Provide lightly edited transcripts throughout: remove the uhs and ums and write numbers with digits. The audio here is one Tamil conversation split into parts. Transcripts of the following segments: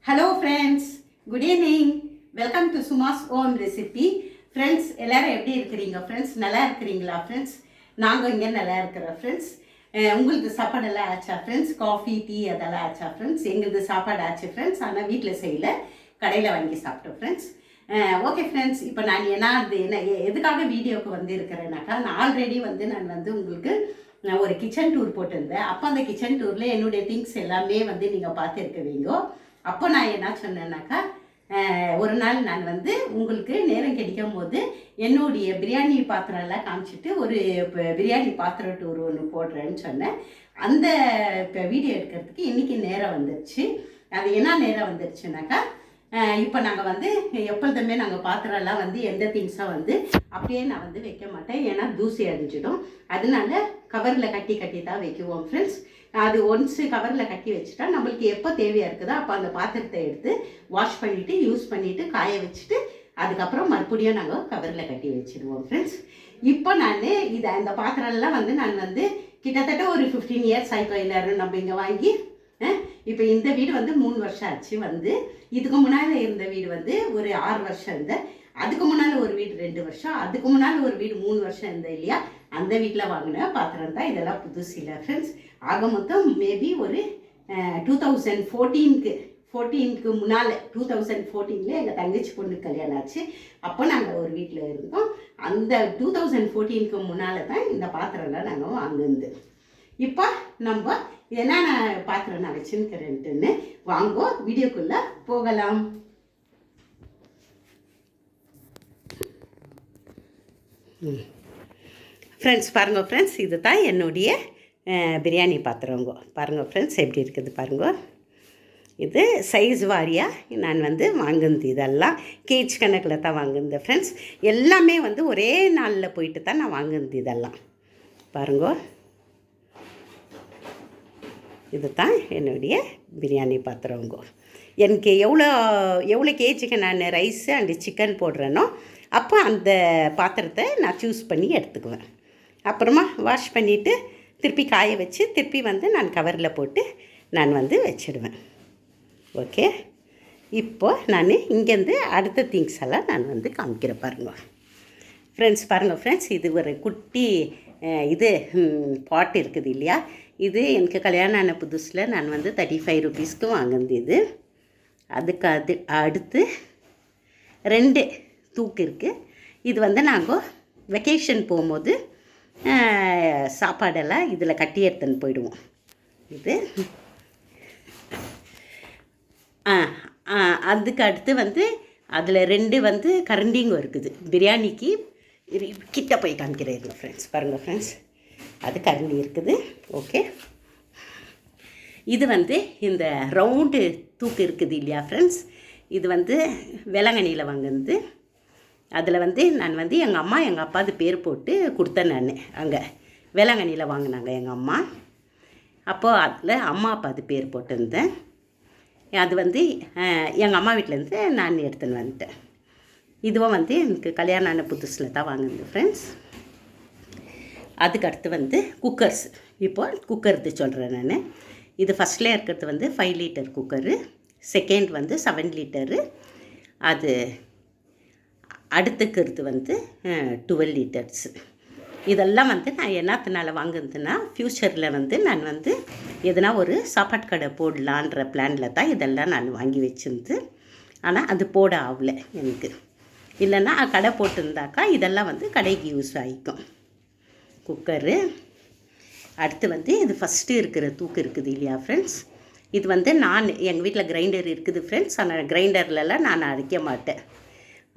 Hello friends, good evening. Welcome to Suma's home recipe. Friends, எல்லோரும் எப்படி இருக்கிறீங்க ஃப்ரெண்ட்ஸ்? நல்லா இருக்கிறீங்களா ஃப்ரெண்ட்ஸ்? நாங்கள் இங்கே நல்லா இருக்கிறோம் ஃப்ரெண்ட்ஸ். உங்களுக்கு சாப்பாடெல்லாம் ஆச்சா ஃப்ரெண்ட்ஸ்? காஃபி, டீ அதெல்லாம் ஆச்சா ஃப்ரெண்ட்ஸ்? எங்களுக்கு சாப்பாடு ஆச்சு ஃப்ரெண்ட்ஸ். ஆனால் வீட்டில் செய்யலை, கடையில் வாங்கி சாப்பிட்டோம் ஃப்ரெண்ட்ஸ். ஓகே ஃப்ரெண்ட்ஸ், இப்போ நான் எதுக்காக வீடியோவுக்கு வந்து இருக்கிறேன்னாக்கா, நான் ஆல்ரெடி நான் உங்களுக்கு ஒரு கிச்சன் டூர் போட்டிருந்தேன். அப்போ அந்த கிச்சன் டூரில் என்னுடைய திங்ஸ் எல்லாமே நீங்கள் பார்த்துருக்குவீங்க. அப்போ நான் என்ன சொன்னேன்னாக்கா, ஒரு நாள் நான் உங்களுக்கு நேரம் கிடைக்கும் போது என்னுடைய பிரியாணி பாத்திரம்லாம் காமிச்சிட்டு ஒரு பிரியாணி பாத்திரம் டூர் ஒன்று போடுறேன்னு சொன்னேன். அந்த இப்போ வீடியோ எடுக்கிறதுக்கு இன்றைக்கி நேரம் வந்துடுச்சு. அது என்ன நேரம் வந்துடுச்சுனாக்கா, இப்போ நாங்கள் எப்பொழுதுமே நாங்கள் பாத்திரம்லாம் எந்த திங்ஸாக அப்படியே நான் வைக்க மாட்டேன். ஏன்னா தூசி அடிஞ்சிடும். அதனால கவரில் கட்டி தான் வைக்குவோம் ஃப்ரெண்ட்ஸ். அது ஒன்ஸு கவரில் கட்டி வச்சுட்டா நம்மளுக்கு எப்போ தேவையாக இருக்குதோ அப்போ அந்த பாத்திரத்தை எடுத்து வாஷ் பண்ணிவிட்டு யூஸ் பண்ணிவிட்டு காய வச்சுட்டு அதுக்கப்புறம் மறுபடியும் நாங்கள் கவரில் கட்டி வச்சுடுவோம் ஃப்ரெண்ட்ஸ். இப்போ நான் அந்த பாத்திரம்லாம் நான் கிட்டத்தட்ட ஒரு 15 இயர்ஸ் ஆகிப்போம். எல்லோரும் நம்ம இங்கே வாங்கி இப்போ இந்த வீடு 3 வருஷம் ஆச்சு. இதுக்கு முன்னால் இருந்த வீடு ஒரு 6 வருஷம் இருந்தேன். அதுக்கு முன்னால் ஒரு வீடு 2 வருஷம், அதுக்கு முன்னால் ஒரு வீடு 3 வருஷம் இருந்தேன் இல்லையா. அந்த வீட்டில் வாங்கின பாத்திரம் தான் இதெல்லாம். புதுசு இல்லை ஃப்ரெண்ட்ஸ். ஆக மொத்தம் மேபி ஒரு 2014க்கு முன்னால் 2014 எங்கள் தங்கச்சி பொண்ணு கல்யாணம் ஆச்சு. அப்போ நாங்கள் ஒரு வீட்டில் இருந்தோம். அந்த 2014க்கு முன்னால் தான் இந்த பாத்திரம்லாம் நாங்கள் வாங்கினது. இப்போ நம்ம என்னென்ன பாத்திரம் நான் வச்சுருக்கிறேன்ட்டுன்னு வாங்கோ வீடியோக்குள்ளே போகலாம். ஃப்ரெண்ட்ஸ் பாருங்கள் ஃப்ரெண்ட்ஸ், இது தான் என்னுடைய பிரியாணி பாத்திரங்க. பாருங்கள் ஃப்ரெண்ட்ஸ், எப்படி இருக்குது பாருங்கள். இது சைஸ் வாரியாக நான் வாங்குனது. இதெல்லாம் கேஜ் கணக்கில் தான் வாங்குனது ஃப்ரெண்ட்ஸ். எல்லாமே ஒரே நாளில் போயிட்டு தான் நான் வாங்குனது. இதெல்லாம் பாருங்க. இது தான் என்னுடைய பிரியாணி பாத்திரங்க. எனக்கு எவ்வளோ கேஜிக்கு நான் ரைஸு அண்டு சிக்கன் போடுறேனோ அப்போ அந்த பாத்திரத்தை நான் சூஸ் பண்ணி எடுத்துக்குவேன். அப்புறமா வாஷ் பண்ணிவிட்டு திருப்பி காய வச்சு திருப்பி நான் கவரில் போட்டு நான் வச்சிடுவேன். ஓகே, இப்போது நான் இங்கேருந்து அடுத்த திங்ஸ் எல்லாம் நான் காமிக்கிறேன் பாருங்கள் ஃப்ரெண்ட்ஸ். பாருங்கள் ஃப்ரெண்ட்ஸ், இது ஒரு குட்டி இது பாட் இருக்குது இல்லையா. இது எனக்கு கல்யாணம் ஆன புதுசில் நான் 35 ருபீஸ்க்கு வாங்கினது. இது அதுக்கு அடுத்து 2 தூக்கு இருக்குது. இது நாங்கள் வெக்கேஷன் போகும்போது சாப்பாடெல்லாம் இதில் கட்டி எடுத்துன்னு போயிடுவோம். இது அதுக்கு அடுத்து அதில் 2 கரண்டிங்க இருக்குது. பிரியாணிக்கு கிட்ட போய் காமிக்கிறேன் ஃப்ரெண்ட்ஸ். பாருங்கள் ஃப்ரெண்ட்ஸ், அது கரண்டி இருக்குது. ஓகே, இது இந்த ரவுண்டு தூக்கு இருக்குது இல்லையா ஃப்ரெண்ட்ஸ். இது வேளாங்கண்ணியில் வாங்கினது. அதில் நான் எங்கள் அம்மா எங்கள் அப்பாது பேர் போட்டு கொடுத்தேன். நான் அங்கே வேளாங்கண்ணியில் வாங்கினாங்க எங்கள் அம்மா. அப்போது அதில் அம்மா அப்பாது பேர் போட்டிருந்தேன். அது எங்கள் அம்மா வீட்டிலேருந்து நான் எடுத்துன்னு வந்துட்டேன். இதுவும் எனக்கு கல்யாணம் ஆன புதுசில் தான் வாங்கினது ஃப்ரெண்ட்ஸ். அதுக்கு அடுத்து குக்கர்ஸ். இப்போது குக்கர் சொல்கிறேன் நான். இது ஃபஸ்ட்டில் இருக்கிறது 5 லிட்டர் குக்கரு, செகண்ட் 7 லிட்டரு, அது அடுத்துக்கிறது 12 லிட்டர்ஸு. இதெல்லாம் நான் என்னத்தினால வாங்குறதுன்னா, ஃப்யூச்சரில் நான் எதனா ஒரு சாப்பாட்டு கடை போடலான்ற பிளானில் தான் இதெல்லாம் நான் வாங்கி வச்சுருந்து. ஆனால் அது போட ஆகலை எனக்கு. இல்லைன்னா கடை போட்டிருந்தாக்கா இதெல்லாம் கடைக்கு யூஸ் ஆகிக்கும். குக்கரு அடுத்து இது ஃபஸ்ட்டு இருக்கிற தூக்கு இருக்குது இல்லையா ஃப்ரெண்ட்ஸ். இது நான் எங்கள் வீட்டில் கிரைண்டர் இருக்குது ஃப்ரெண்ட்ஸ். ஆனால் கிரைண்டர்லலாம் நான் அரைக்க மாட்டேன்.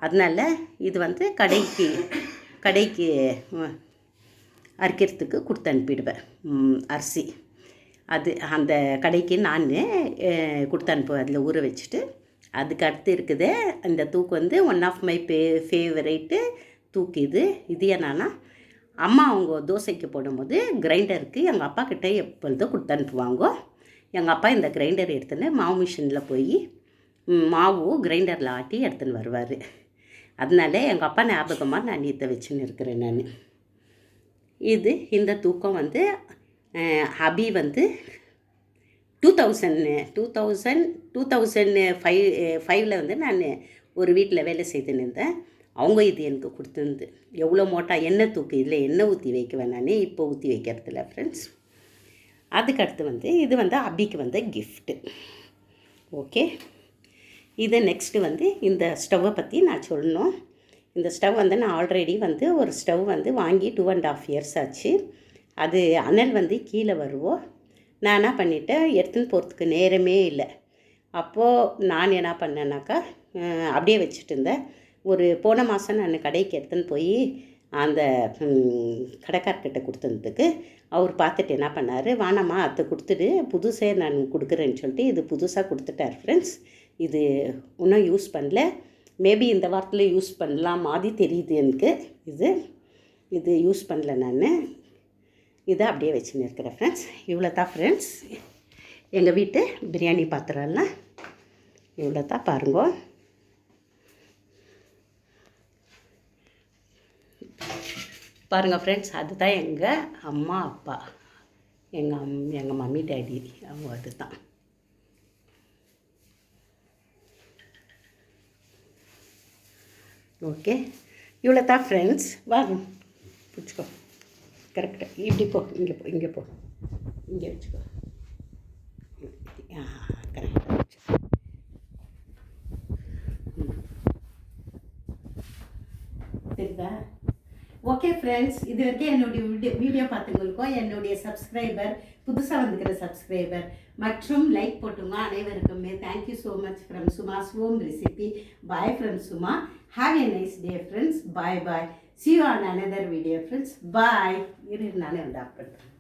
அதனால் இது கடைக்கு அரைக்கிறதுக்கு கொடுத்து அனுப்பிடுவேன் அரிசி. அது அந்த கடைக்கு நான் கொடுத்து அனுப்புவேன். அதில் ஊற வச்சுட்டு அதுக்கு அடுத்து இருக்குது அந்த தூக்கு ஒன் ஆஃப் மை ஃபேவரேட்டு தூக்கு. இது என்னன்னா, அம்மா அவங்க தோசைக்கு போடும்போது கிரைண்டருக்கு எங்கள் அப்பா கிட்டே எப்பொழுதும் கொடுத்து அனுப்புவாங்க. எங்கள் அப்பா இந்த கிரைண்டர் எடுத்துன்னு மாவு மிஷினில் போய் மாவு கிரைண்டரில் ஆட்டி எடுத்துன்னு வருவார். அதனால எங்கள் அப்பா ஞாபகமாக நான் இதை வச்சுன்னு இருக்கிறேன் நான். இந்த தூக்கம் ஹபி 2005 வந்து நான் ஒரு வீட்டில் வேலை செய்துன்னு இருந்தேன். அவங்க இது எனக்கு கொடுத்துருந்து. எவ்வளோ மோட்டா எண்ணெய் தூக்கு, இதில் எண்ணெய் ஊற்றி வைக்குவேன் நான், இப்போ ஊற்றி வைக்கிறதில்ல ஃப்ரெண்ட்ஸ். அதுக்கடுத்து வந்து இது வந்து அபிக்கு வந்து கிஃப்ட்டு. ஓகே, இது நெக்ஸ்ட்டு வந்து இந்த ஸ்டவ்வை பற்றி நான் சொல்லணும். இந்த ஸ்டவ் வந்து நான் ஆல்ரெடி வந்து ஒரு ஸ்டவ் வந்து வாங்கி 2.5 years ஆச்சு. அது அனல் வந்து கீழே வருவோம். நான் என்ன பண்ணிவிட்டேன், எடுத்துன்னு போகிறதுக்கு நேரமே இல்லை. அப்போது நான் என்ன பண்ணேன்னாக்கா அப்படியே வச்சுட்டு இருந்தேன். போன மாதம் நான் கடைக்கு எடுத்துன்னு போய் அந்த கடைக்கார்கிட்ட கொடுத்ததுக்கு அவர் பார்த்துட்டு என்ன பண்ணார், வானம்மா அதை கொடுத்துட்டு புதுசே நான் கொடுக்குறேன்னு சொல்லிட்டு இது புதுசாக கொடுத்துட்டார் ஃப்ரெண்ட்ஸ். இது இன்னும் யூஸ் பண்ணல, மேபி இந்த வாரத்தில் யூஸ் பண்ணலாம் மாதிரி தெரியுது எனக்கு. இது யூஸ் பண்ணல, நான் இதை அப்படியே வச்சுன்னு இருக்கிறேன் ஃப்ரெண்ட்ஸ். இவ்வளோ தான் ஃப்ரெண்ட்ஸ் எங்கள் வீட்டு பிரியாணி பாத்திரம்லாம். இவ்வளோ தான் பாருங்க. பாருங்கள் ஃப்ரெண்ட்ஸ், அதுதான் எங்கள் அம்மா அப்பா, எங்கள் மம்மி டேடி, அவங்க அதுதான். ஓகே, இவ்வளோ தான் ஃப்ரெண்ட்ஸ். வாங்க பிடிச்சிக்கோ, கரெக்டாக இப்படி போ, இங்கே போ, இங்கே வச்சுக்கோ. கரெக்டாக வச்சு சரிதா? ஓகே ஃப்ரெண்ட்ஸ், இது வரைக்கும் என்னுடைய வீடியோ பார்த்துங்களுக்கும் என்னுடைய சப்ஸ்கிரைபர், புதுசாக வந்துக்கிற சப்ஸ்கிரைபர் மற்றும் லைக் போட்டுங்க அனைவருக்குமே thank you so much from Suma's home recipe. Bye from Suma. Have a nice day friends. Bye bye. See you on another video friends. Bye. நானே வந்து ஆஃப் பண்ணுறேன்.